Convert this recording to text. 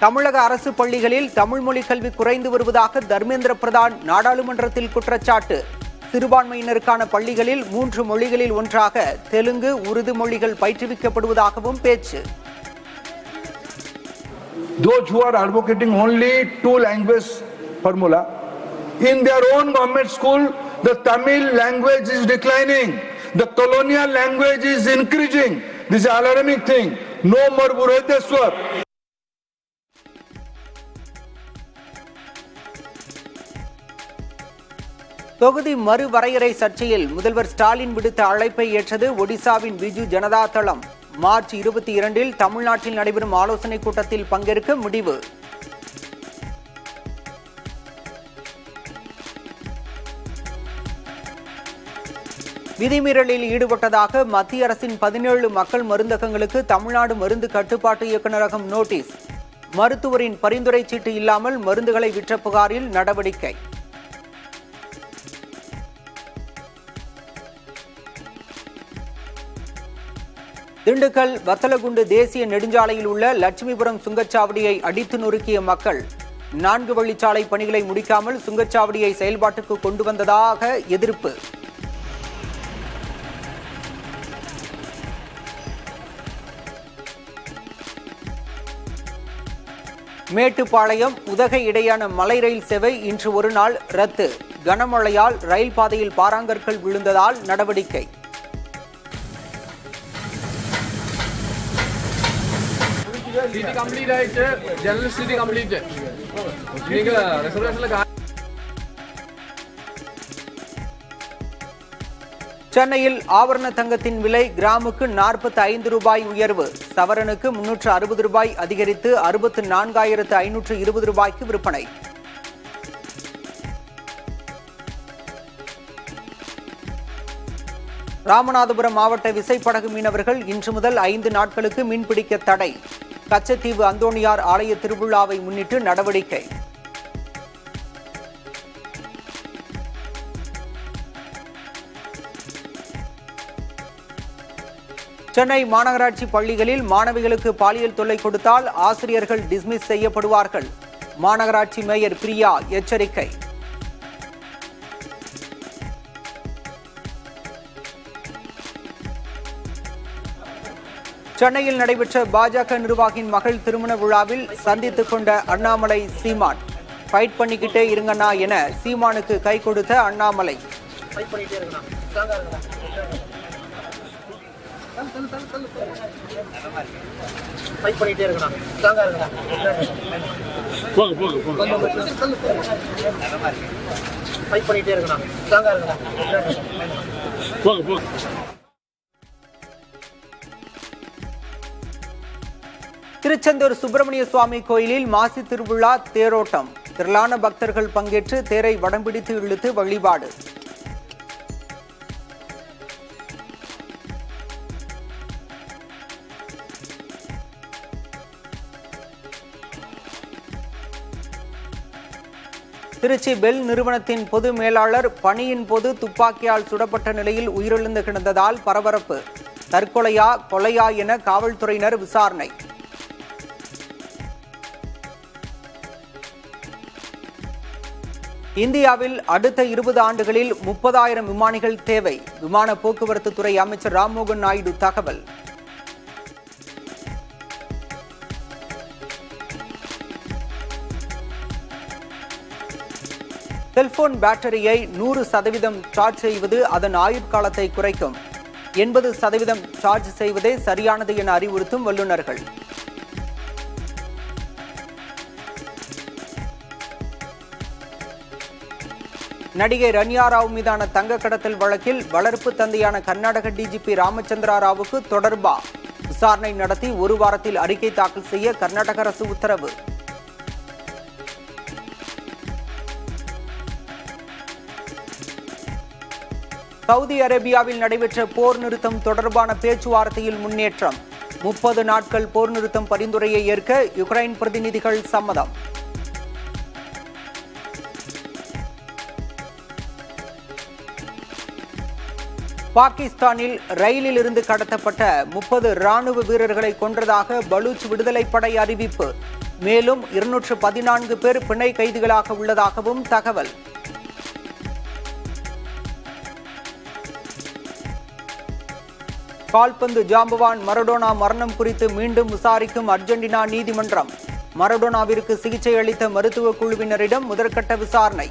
தமிழக அரசு பள்ளிகளில் தமிழ் மொழி கல்வி குறைந்து வருவதாக தர்மேந்திர பிரதான் நாடாளுமன்றத்தில் குற்றச்சாட்டு. சிறுபான்மையினருக்கான பள்ளிகளில் 3 மொழிகளில் ஒன்றாக தெலுங்கு, உருது மொழிகள் பயிற்றுவிக்கப்படுவதாகவும் பேச்சு. Those who are advocating only 2 language formula, in their own government school, the Tamil language is declining. The colonial language is increasing. This is an alarming thing. No more Buredeswar. தொகுதி மறுவரையறை சர்ச்சையில் முதல்வர் ஸ்டாலின் விடுத்த அழைப்பை ஏற்றது ஒடிசாவின் பிஜு ஜனதா தளம். மார்ச் 22 தமிழ்நாட்டில் நடைபெறும் ஆலோசனைக் கூட்டத்தில் பங்கேற்க முடிவு. விதிமீறலில் ஈடுபட்டதாக மத்திய அரசின் 17 மக்கள் மருந்தகங்களுக்கு தமிழ்நாடு மருந்து கட்டுப்பாட்டு இயக்குநரகம் நோட்டீஸ். மருத்துவரின் பரிந்துரை சீட்டு இல்லாமல் மருந்துகளை விற்ற புகாரில் நடவடிக்கை. திண்டுக்கல் வத்தலகுண்டு தேசிய நெடுஞ்சாலையில் உள்ள லட்சுமிபுரம் சுங்கச்சாவடியை அடித்து நொறுக்கிய மக்கள். 4 வழிச்சாலை பணிகளை முடிக்காமல் சுங்கச்சாவடியை செயல்பாட்டுக்கு கொண்டு வந்ததாக எதிர்ப்பு. மேட்டுப்பாளையம் உதகை இடையான மலை ரயில் சேவை இன்று ஒரு நாள் ரத்து. கனமழையால் ரயில் பாதையில் பாறாங்கற்கள் விழுந்ததால் நடவடிக்கை. சென்னையில் ஆபரண தங்கத்தின் விலை கிராமுக்கு 45 ரூபாய் உயர்வு. சவரனுக்கு 360 ரூபாய் அதிகரித்து 64,520 ரூபாய்க்கு விற்பனை. ராமநாதபுரம் மாவட்ட விசைப்படகு மீனவர்கள் இன்று முதல் 5 நாட்களுக்கு மீன்பிடிக்க தடை. கச்சத்தீவு அந்தோணியார் ஆலய திருவிழாவை முன்னிட்டு நடவடிக்கை. சென்னை மாநகராட்சி பள்ளிகளில் மாணவிகளுக்கு பாலியல் தொல்லை கொடுத்தால் ஆசிரியர்கள் டிஸ்மிஸ் செய்யப்படுவார்கள். மாநகராட்சி மேயர் பிரியா எச்சரிக்கை. சென்னையில் நடைபெற்ற பாஜக நிர்வாகியின் மகள் திருமண விழாவில் சந்தித்துக் கொண்ட அண்ணாமலை சீமான். ஃபைட் பண்ணிக்கிட்டே இருங்கண்ணா என சீமானுக்கு கை கொடுத்த அண்ணாமலை. திருச்செந்தூர் சுப்பிரமணிய சுவாமி கோயிலில் மாசி திருவிழா தேரோட்டம். திரளான பக்தர்கள் பங்கேற்று தேரை வடம்பிடித்து இழுத்து வழிபாடு. திருச்சி பெல் நிறுவனத்தின் பொது மேலாளர் பணியின் போது துப்பாக்கியால் சுடப்பட்ட நிலையில் உயிரிழந்து கிடந்ததால் பரபரப்பு. தற்கொலையா கொலையா என காவல்துறையினர் விசாரணை. இந்தியாவில் அடுத்த 20 ஆண்டுகளில் 30,000 விமானிகள் தேவை. விமான போக்குவரத்து துறை அமைச்சர் ராம்மோகன் நாயுடு தகவல். செல்போன் பேட்டரியை 100% சார்ஜ் செய்வது அதன் ஆயுட்காலத்தை குறைக்கும். 80% சார்ஜ் செய்வதே சரியானது என அறிவுறுத்தும் வல்லுநர்கள். நடிகை ரன்யா ராவ் மீதான தங்க கடத்தல் வழக்கில் வளர்ப்பு தந்தையான கர்நாடக டிஜிபி ராமச்சந்திரா ராவுக்கு தொடர்பா? விசாரணை நடத்தி 1 வாரத்தில் அறிக்கை தாக்கல் செய்ய கர்நாடக அரசு உத்தரவு. சவுதி அரேபியாவில் நடைபெற்ற போர் நிறுத்தம் தொடர்பான பேச்சுவார்த்தையில் முன்னேற்றம். 30 நாட்கள் போர் நிறுத்தம் பரிந்துரையை ஏற்க யுக்ரைன் பிரதிநிதிகள் சம்மதம். பாகிஸ்தானில் ரயிலில் இருந்து கடத்தப்பட்ட 30 ராணுவ வீரர்களை கொன்றதாக பலூச் விடுதலைப் படை அறிவிப்பு. மேலும் 214 பேர் பிணை கைதிகளாக உள்ளதாகவும் தகவல். கால்பந்து ஜாம்பவான் மரடோனா மரணம் குறித்து மீண்டும் விசாரிக்கும் அர்ஜென்டினா நீதிமன்றம். மரடோனாவிற்கு சிகிச்சை அளித்த மருத்துவ குழுவினரிடம் முதற்கட்ட விசாரணை.